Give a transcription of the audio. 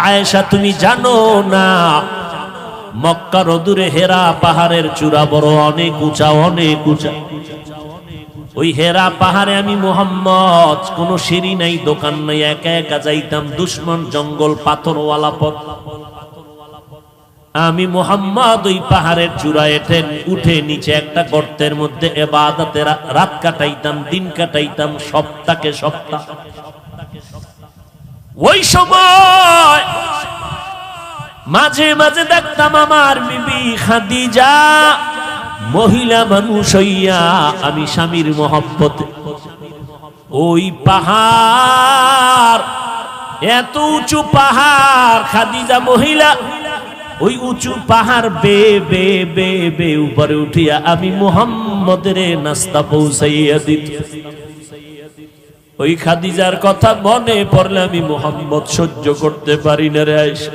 আয়েশা তুমি জানো না মক্কার অদূরে হেরা পাহাড়ের চূড়া বড় অনেক উঁচা, অনেক উঁচা। ওই হেরা পাহাড়ে আমি মুহাম্মদ, কোনো সিঁড়ি নাই, দোকান নাই, একা একা যাইতাম, দুশ্মন জঙ্গল পাথরওয়ালা পথ। আমি মুহাম্মদ ওই পাহাড়ের চূড়ায় উঠে নিচে একটা গর্তের মধ্যে ইবাদতে রাত কাটাইতাম, দিন কাটাইতাম, সপ্তাহে সপ্তাহ। ওই সময় মাঝে মাঝে দেখতাম আমার বিবি খাদিজা মহিলা মানুষ হইয়া, আমি স্বামীর মহব্বতে ওই পাহাড়, এত উঁচু পাহাড়, খাদিজা মহিলা ওই উঁচু পাহাড় বে বে বে বে উপরে উঠিয়া আমি মুহাম্মদের নাস্তা পৌঁছাইয়া দিত। ওই খাদিজার কথা মনে পড়লে আমি মুহাম্মদ সহ্য করতে পারি না রে আয়েশা।